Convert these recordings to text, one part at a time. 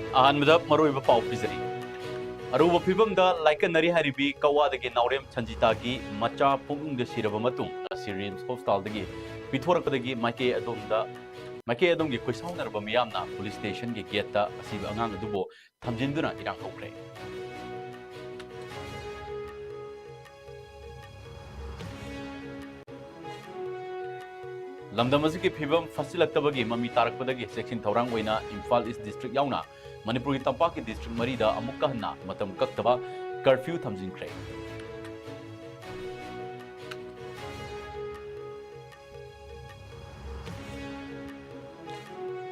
अहमद मरोइब पाव पिजरी अरुब फिबम लाइकनरी हरिबी कवादगी नाउरेम संजितागी मचा पुंग सिरब मतुंग RIMS hospital पिथोरपदगी माइके अदोम की कोइसाउनरब मियामना पुलिस स्टेशन की गेट असिब अंगांग अदुबो थमजिंदुना इरांग हौख्रे लमदम की फिवम फसिलक्तबगी ममी तारकपदगी सेक्शन थौरांग ओइना इम्फाल ईस्ट डिस्ट्रिक्ट याउना मणिपुर की तंपा की डिस्ट्रिक्ट मरीदा अमुक हन्ना मतम कक्तबा कर्फ्यू थमजिंख्रे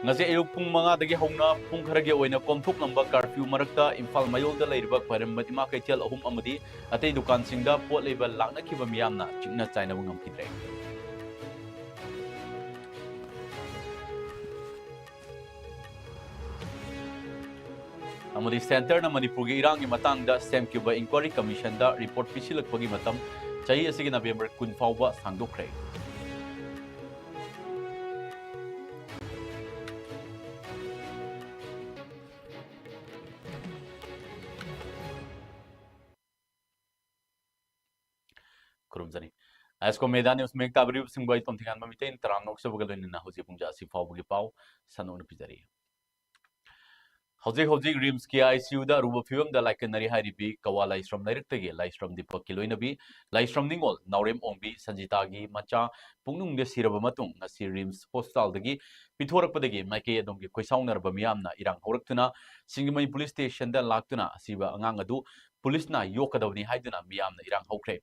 ngase ayuk pung manga dagi hongna pung kharage oina komthok namba curfew marakta imphal mayol da leiriba khwaram matima kaithel ahum amadi atei dukan singda pot level lakna khiba miyamna chingna chaina bungam kidre amadi center na manipur gi irang gi matang da sem cuba inquiry commission da report pisilak pagi matam chahi asigi november 10 fawba sangdokre kurumzani ISCOM मैदान उसमें ताबरी सिंगबाई तोमथिगान ममिते तराम नोक्सबगलना होजे पुंजा सिफावगी पाव Sanon पिजरी हौजे RIMS की ICU दा रुब फिवम दा लाइकनरी हारिबी कवा लाइस्ट्रम नाइरक्तगे लाइस्ट्रम दीपक की लोइनबी लाइस्ट्रम निंगोल नाउरेम ओंबी संजितागी मचा पुंगनुंग दे सिरब मतुंग ngasi RIMS hospital दगी पिथोरकपदगी माइके अदोम की कोइसाउनरब मियामना इरांग हौरक्तुना सिंगमई पुलिस स्टेशन दा लाक्तुना असिबा अंगांग अदु पुलिसना योकदवनी हाइदुना मियामना इरांग हौख्रे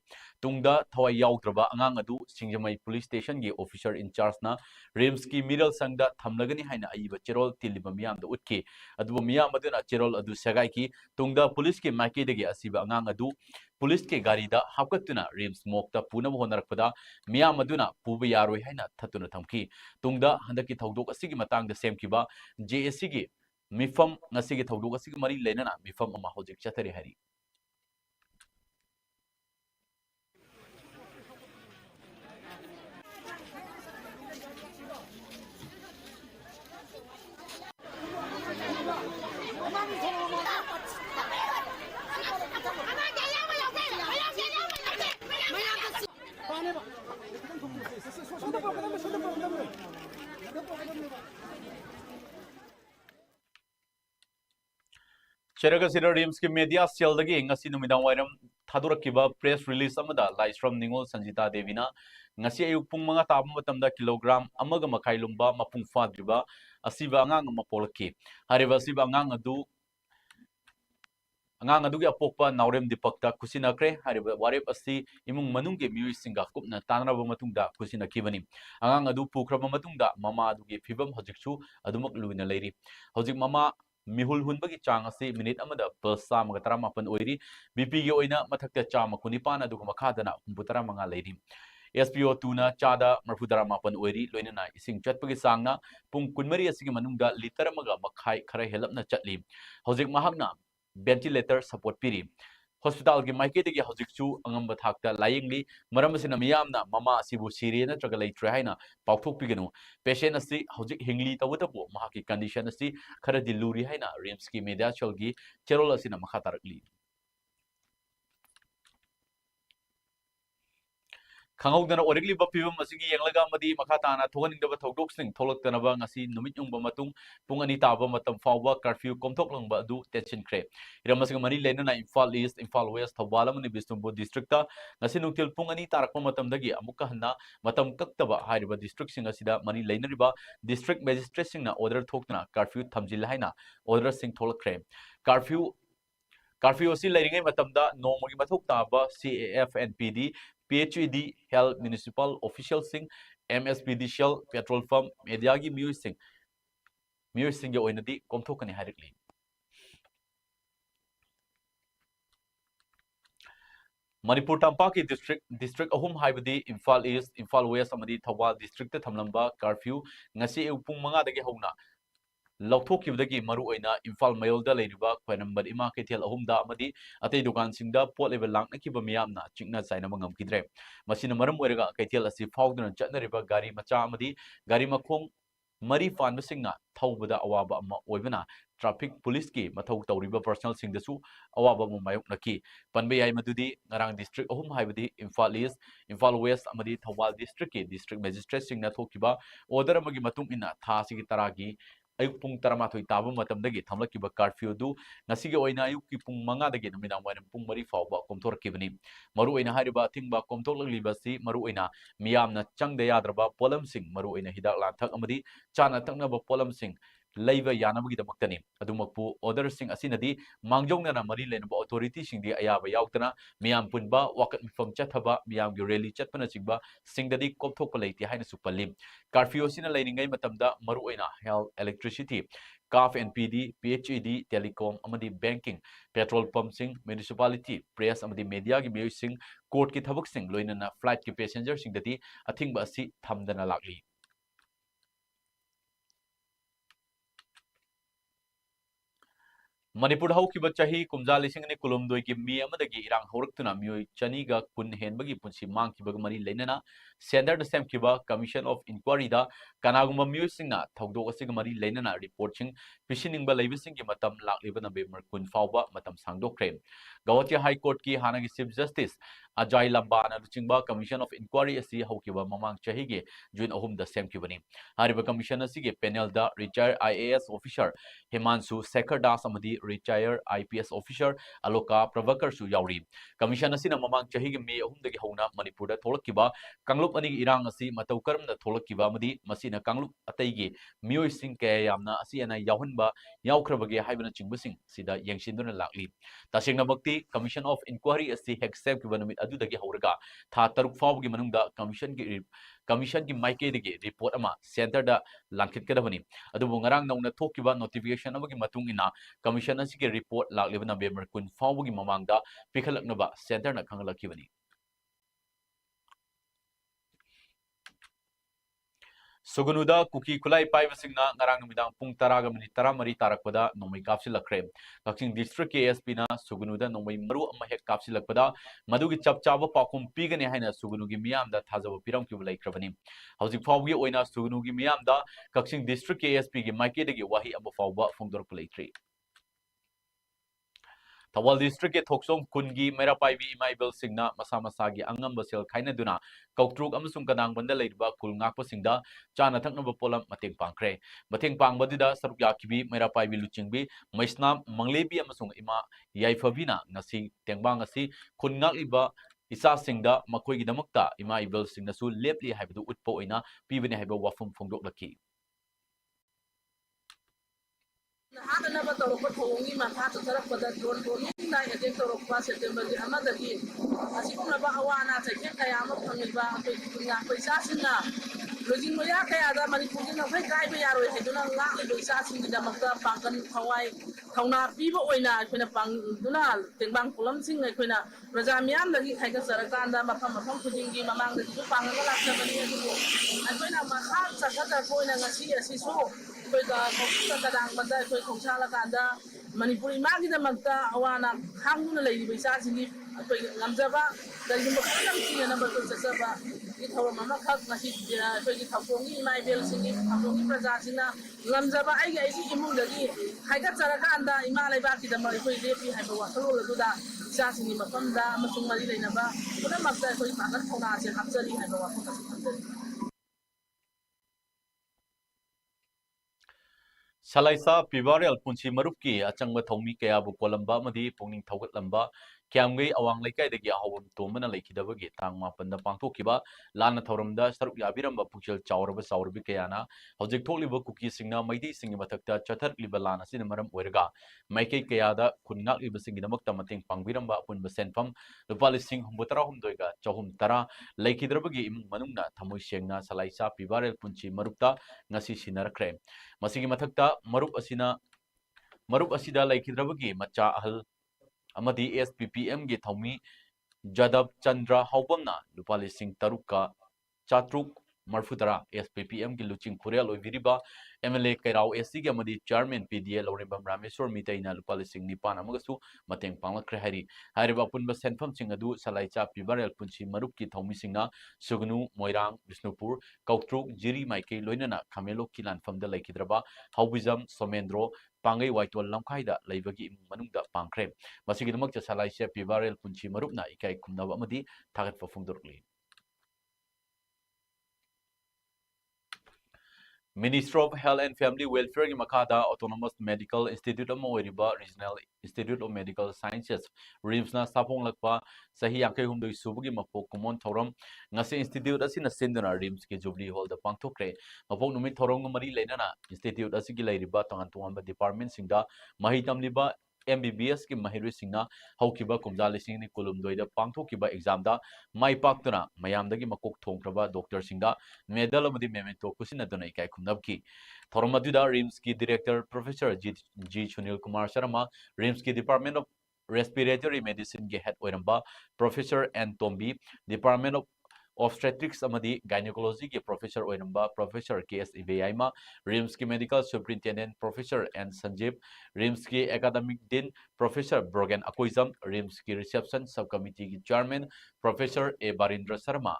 तुंगदा थवाई याउद्रबा अंगांग अदु सिंगमई पुलिस स्टेशन की ऑफिसर इंचार्ज ना रिम्स की मिरल संगदा थमलगनी हाइना अइबा चेरोल तिलिबा मियामदा उतके अदु मियाम अदुना चेरोल अदु सगाई की तुंगदा पुलिस के माइके दगी असिबा अंगांग अदु पुलिस के गाड़ी दा हापकतुना रिम्स मोक्ता पुनब होनरकपदा मियाम अदुना पुबा यारोय हाइना थतुना थमकी तुंगदा हंदकी थौदोक असिगी मतंगदा सेमकिबा JSC की मिफम ngasi थौदोक असिगी मरी लेनना मिफम अमा होजिक चतरे हरी चेरगसिर रिम्स की मीडिया सेलदगी ngasi नुमिदां वाइरम थादुरकिबा प्रेस रिलीज अमदा लाइस्ट्रम निंगोल संजिता देवीना ngasi ayuk pung manga tabu matamda kilogram amaga makai lumba mapung fadriba asiba angang mapolki hariba asiba angang adu gi apokpa naurem dipakta kusina kre hariba warep asi imung manung ge miui singa kupna tanraba matungda kusina kibani angang adu pukraba matungda mama adu gi phibam hojikchu adumak luina leiri hojik mama mihul hunbagi chang asi minute amada pulsa maga taramapan oiri BP gi oina mathakta chama kunipan adu makhadana humbutara manga leiri SPO2 na chada marfudara mapan oiri loinana ising chatpagi sangna pung kunmari asigi manungda liter maga makhai khara helapna chatli hojik mahakna ventilator support piri hospital ki maike de hojikchu angamba thakta layingli maramasina miyamna mama asibu siri na traga leitre haina pauthok piganu patient asi hojik hingli tawutabu mahaki condition asi khara diluri haina rims ki media cholgi cherol asina makha tarakli खंगौदना ओरिगली बपिबम असिगी यंगलगा मदी मखाताना थोगनिंगदबा थौदोक्सिंग थोलक्तनबा ngasi numit yungba matung pung ani taba matam fawba curfew komthoklangba adu tension kre iramasiga mari lenana Imphal East Imphal West Thawbal amani Bisnupur district ta ngasi nungtil pung ani tarakpa matam dagi amukka hanna matam kaktaba hairiba district sing asida mari leinariba district magistrate singna order thoktana curfew thamjil haina order sing tholakre curfew asi leiringai matamda nomogi mathok taba CAF NPD PHED Health Municipal Official Sing MSPD Shell Petrol Pump Media gi Music ge oinadi komthokani harikli Manipur Tampa ki district ahum haibadi Imphal East Imphal West amadi Thawbal district ta thamlamba curfew ngasi pung manga dagi hona लौथोखिबदगी मरु ओइना Imphal मयोलदा लेरिबा ख्वाइ number इमा केथेल अहुमदा अमदी अतै दुकान सिंगदा pot label लांगनखिबा मियामना चिंगना China मंगमखिद्रे मसिना मरम ओइरगा केथेल असि फाउदुना चटनरिबा गाड़ी मचा अमदी गाड़ी मखोंग मरी फानबसिंगना थौबदा अवाबा अमा ओइबना ट्रैफिक पुलिस की मथौ तौरिबा पर्सनल सिंगदसु अवाबा अमा मायोकनकी पनबे याय मदुदी ngarang district ahum haibadi Imphal East, Imphal West amadi Thawal district ki district magistrate singna thokiba order amagi matung ina tha sigi taragi ayuk pung 18 taba matamdagi thamlakiba curfew du ngasigi oina ayuk ki pung 5 dagi numina wainam pung 3 fawba komthorkibani maru oina hariba thingba komthoklagliba si maru oina miyamna changda yadraba polam sing maru oina hidak lanthak amadi chana taknaba polam sing leiba yanabagidamaktani adumakpu order sing asinadi mangjongna mari lenaba authority singdi ayaba yautana miyam punba wakat mifam chathaba miyam gi rally chatpana chingba singdadi kopthokpa leiti haina supali curfew sina leiningai matamda maru oina health electricity CAF NPD PHED telecom amadi banking petrol pump sing municipality press amadi media gi miyoi sing court ki thabak sing loinana flight ki passenger singdadi athingba asi thamdana lakli Manipur हौकिब चाही कुमजा लिसिंग ने कुलुमदोय की मी अमदगी इरांग हौरक्तुना मियोय चनीगा कुन हेनबगी पुंसी मांगकिबग मरी लेनना centre द सेमकिबा कमीशन ऑफ इंक्वायरी दा कनागुम मियोय सिंगना थौदोक असिग मरी लेनना रिपोर्ट सिंग पिसिनिंग बा लेबिसिंग की मतम लाक्लिब नवेम्बर कुन फावबा मतम सांगदोखरे गौहाटी हाई कोर्ट की हानागी चीफ जस्टिस अजय लंबाना लुचिंगबा कमीशन ऑफ इंक्वायरी असि हौकिबा ममांग चाहीगे जून अहुम द सेमकिबनी हारिबा कमीशन असिगे पैनल दा retired IAS officer Himanshu Shekhar Das अमदी retire IPS officer Aloka Prabhakar सु यावरी कमीशन असिना ममांग चाहीगे मे अहुमदगी हौना मणिपुर थोलकिबा कांगलुप अनिगी इरांग असि मतौ करमना थोलकिबा अमदी मसिना कांगलुप अतैगे मियोय सिंग कया यामना असि अना याहुनबा यावख्रबगे हाइबना चिंगबसिंग सिदा यंगसिनदुना लाक्ली तसेंगना मक्ति कमीशन ऑफ इंक्वायरी असि हेक्सेप किबा नमित अदुदगी हौरगा था तरुक फावगी मनुंगदा कमीशन की माइकेदगी रिपोर्ट अमा सेंटर दा लांखितकदबनी अदुबु ngarang nauna thokiba notification amagi matung ina commission asigi report lakliba November 10 fawbugi mamangda pikhalaknaba center na khangalakibani Sugunuda kuki kulai paibasingna ngarang numidang pung taraga minit taramari tarakpada nomai kapsilakre Kakching district ASP na Sugunuda nomai maru ama hek kapsilakpada madugi chapchaba pakum pigani haina Sugunugi miyamda thajaba piram kibulai krabani Hauzik fawgi oina Sugunugi miyamda Kakching district ASP gi maikedagi wahi aba fawba fongdor pulaitri Thawal district ke Thoksong kungi Merapabi Imaibel singna masa masagi angam basel khaina duna kautruk amasung kanang banda leiba kul ngakpa singda chana thaknaba polam mateng pangkre mateng pangbadida saruk yakibi Merapabi luchingbi maisna manglebi amasung ima yaifabina ngasi tengbang ngasi kun ngakiba isa singda makoi gidamakta ima ibel singna su lepli haibdu utpo oina pibani haiba wafum phongdok laki Hadanaba Toropa Tongi, Matata Tarapada, Tonina, against Toropa, September, Amadaki, Asikunaba Awana, Kayama, Pamiba, Pesasina, Losing Moyaka, Manipulin of Kaiba, I do not like the Sassin, the Damaka, Pankan, Hawaii, Tauna, Viva Oina, Quinapang, Dunal, Tengbang Pulam Sing, Quina, Razamian, the Hagas Sarakanda, Mapama, Pudding, among the two Pangala 7 years ago. And when I'm a heart, Sakata, Point and a sea, as he saw. Kadang banda koi kongsala kada Manipuri magi da magta awana hanguna lagi bisa sini koi ngamjaba dari makam sini na bato sasaba ithau mama khak nasi koi ki thapongi mai bel sini thapongi praja sina ngamjaba ai ai si imung lagi haiga charaka anda imalai ba ki da mai koi lepi hai ba wasalo lu da bisa sini makam da masung mari laina ba kuna magta koi pakan thona se hapjali hai ba wasalo Salaisa Pivarel Punchi Maruki, Achangma Tomi Kayabu Kolamba Madi, Ponging Taugat Lamba, Kiamgay Awang Laka de Gahawam Tomana Laki Davagi, Tangma Panda Pantokiba, Lana Toramda, Staruk Yabiramba Puchel Chauraba Saurabi Kayana, Hojik Toliba Cookie Singna, Mighty Singing Matakta, Chatar Libalana Cinemaram Werga, Maike Kayada, could not live a singing Mokta Pangviramba, Pun Senfam, the Palising Humbutarahum Doiga, Chahum Tara, Laki Drabagi, Manuna, Tamushengna, Salaisa Pivarel Punchi Marupta, Nasi Sinara Creme. Masigi mathakta marup asida laikhidrabagi macha ahal amadi SPPM gi thaumi Jadab Chandra Haubamna lupa lising taruka chatruk Marfutara SPPM ki Luching Kurel Viriba MLA Kairao SC ki amadi Chairman PDA Lorembam Rameswar Mitaina Lupalising Nipan Amagasu Mateng Panglakre Hari Hariba Punba Senfam Singadu Salaicha Pibarel Punchi Marup ki Thomisingna Sugnu Moirang Bisnupur Kautruk Jiri Maike Loinana Kamelo Kilan from the Lake Hidraba Haubizam Somendro Pangai Waitwal Lamkaida Laibagi Manunda Pankre Masigidamak Salaisha Pibarel Punchi Marupna Ikai Kumnava Amadi Tagat for Fundurli Minister of Health and Family Welfare ki Makada Autonomous Medical Institute of Moiriba Regional Institute of Medical Sciences RIMS na sapong lakpa sahi yangkai humdoi subugi mapok kumon thoram ngase institute asina sinduna RIMS ki Jubilee Hall da pangthokre mapok numit thorong mari leinana institute asigi leiriba tangan tungan department singda mahi tamliba MBBS ki mahirui singna haukiba kumja lising ni kulumdoi pangthokiba exam da mai paktuna mayamdagi makok thongkraba doctor singda medal amadi memento kusinaduna ikai khumnabki thoromatuda RIMS ki director professor G Sunil Kumar Sharma RIMS ki department of respiratory medicine ki head oiramba professor N Tombi department of obstetrics amadi gynecology ki professor oiramba professor KS Ibeyaima RIMS ki medical superintendent professor N Sanjeev RIMS ki academic dean professor Brogan Akoizam RIMS ki reception subcommittee ki chairman professor A Barindra Sharma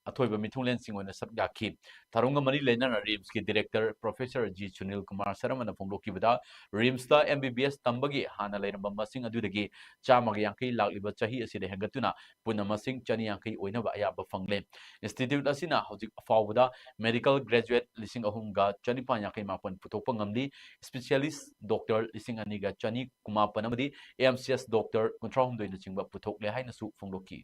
अथोइब मिथुंगलेन सिंगोना सबयाखी थारोंगा मनी लेना RIMS की director professor G Sunil Kumar Sharma फोंदोकी बदा रिम्स ता एमबीबीएस तंबगी हाना लेरंबा मसिंग अदुदगी चामग यांकई लाखलिबा चाही असिदे हेंगतुना पुना मसिंग चनी यांकई ओइनबा अयाबा फंगले इंस्टीट्यूट असिना हौजिक अफावदा मेडिकल ग्रेजुएट लिसिंग अहुमगा चनिपा यांकई मापन पुथोकपा ngamli स्पेशलिस्ट डॉक्टर लिसिंग अनिगा चनी कुमापन अमदी एमसीएस डॉक्टर 19 ना चिंगबा पुथोकले हाइनसु फोंदोकी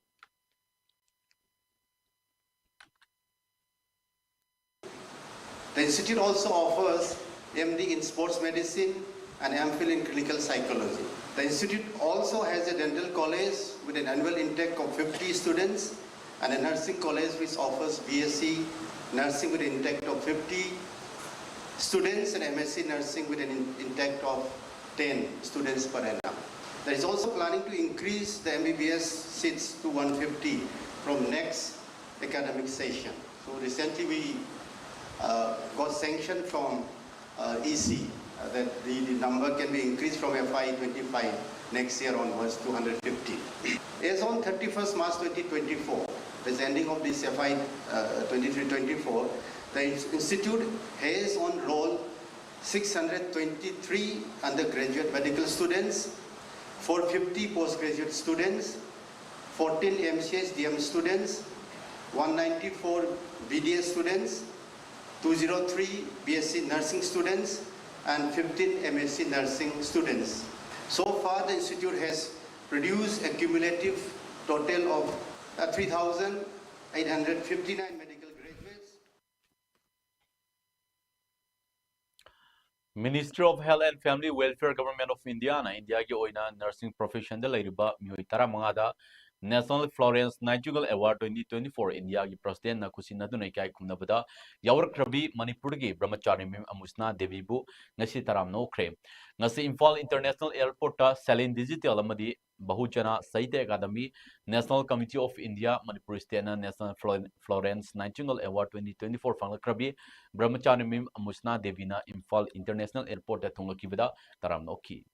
The institute also offers MD in sports medicine and MPhil in clinical psychology. The institute also has a dental college with an annual intake of 50 students and a nursing college which offers BSc nursing with an intake of 50 students and MSc nursing with an intake of 10 students per annum. There is also planning to increase the MBBS seats to 150 from next academic session. So recently we got sanction from EC that the number can be increased from FY25 next year onwards to 150. As on 31st March 2024, the ending of this FY 23-24, the institute has on roll 623 undergraduate medical students, 450 postgraduate students, 14 MCS DM students, 194 BDS students, 203 BSc nursing students and 15 MSc nursing students. So far the institute has produced a cumulative total of 3,859 medical graduates. Ministry of Health and Family Welfare Government of India na India ki oina nursing profession da leiriba mioi tara mangada National Florence Nightingale Award 2024 India ki president na kusina dunai kai kumnabada yawrak krabi Manipur ki brahmachari mem amusna devi bu ngasi taram no kre ngasi Imphal International Airport ta Salin Digital amadi Bahujana Sahitya Academy National Committee of India Manipur State na National Florence Nightingale Award 2024 fangla krabi brahmachari mem amusna devi na Imphal International Airport ta thonglakibada taram no ki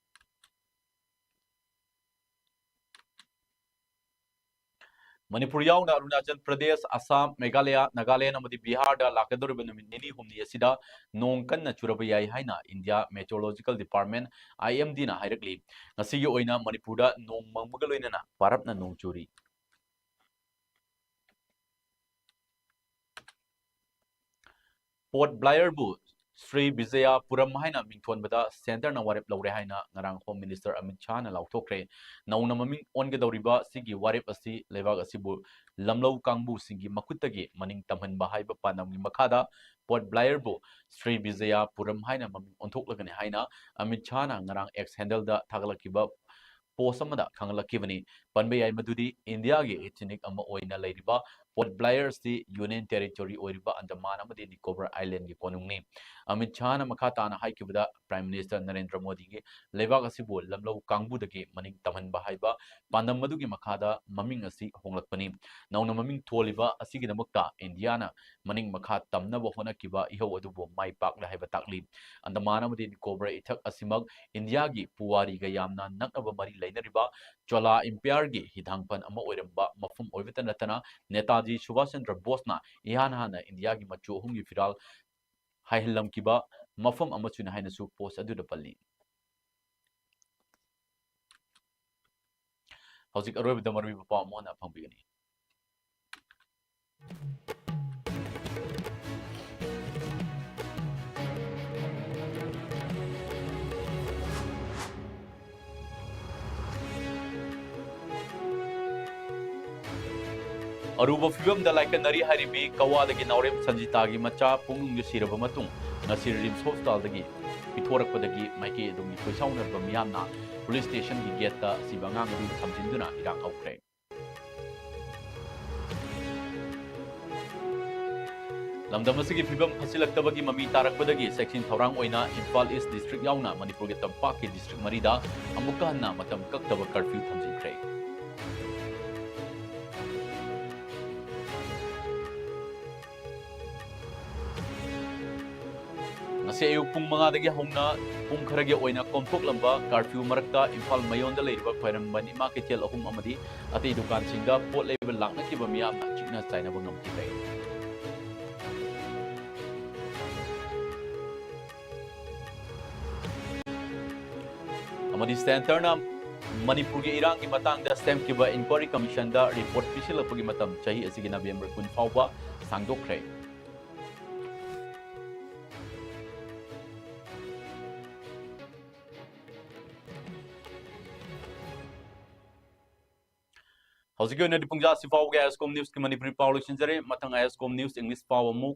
Manipur yauna Arunachal Pradesh, Assam, Meghalaya, Nagaland amadi Bihar da lakadoriba numit nini humni asida nong kanna churaba yai haina India Meteorological Department IMD na hairakli ngasigi oina Manipur da nong mangmaga loinana parapna nong churi Port Blair bu Sri Vijaya Puram haina mingthon bada center na warep lawre haina ngarang Home Minister Amit Shah na lauthokre nauna maming onge dawriba sigi warep asi lebag asibu lamlau kangbu singi makutagi maning tamhanba haiba panamgi makhada Port Blair bu Sri Vijaya Puram haina maming onthoklagani haina Amit Shah na ngarang ex handle da thaglakiba post amada khanglakibani panbe yai madudi India gi ethnic ama oina leiriba Port Blair si Union Territory oiriba Andaman amadi Nicobar Island gi konungni Amit Shah na makha tana haikibada Prime Minister Narendra Modi gi lebak asibu lamlau kangbu dagi maning tamanba haiba pandam madugi makhada maming asi honglakpani nauna maming tholiba asigi namakta Indiana maning makha tamna bo hona kiba iho adubo mai pak la haiba takli Andaman amadi Nicobar ithak asimak India gi puwari ga yamna naknaba mari lainariba Chola Empire gi hidangpan ama oiramba mafum oibata natana Netaji Subhash Chandra Bose ihan hana India gi machu hungi firal haihilam kiba mafam amachuna haina su post aduda palli hauzik aroibda marwi pa mona phangbigani Aruba fibam da like nari haribi kawa dagi naurem sanjita gi macha pungung yu siraba matung ngasir rims hospital dagi pithorak padagi maiki dum ni khoisauna ba miyamna police station gi gate ta sibanga ngu thamjinduna irang haukre lamdam asigi fibam phasilaktabagi mami tarakpadagi section thorang oina Imphal East district yauna Manipur ge tampak ki district marida amukka hanna matam kaktaba curfew thamjinkhre Nasi ayuk pung mga dagi hongna pung kharagi oina kompok lamba curfew marakta Imphal mayon da leiriba khairam bani ma ketel ahum amadi ati dukan singa pot level langna ki bamiya na chikna chaina bangam ki dai amadi center na Manipur ge irang ki matang da stamp ki ba inquiry commission da report pisilapagi matam chahi asigi November kun fawba sangdokre Hauzik na di pungja si faw ga ISCOM News ki Manipuri Power Shinjare matang ISCOM News English Power mu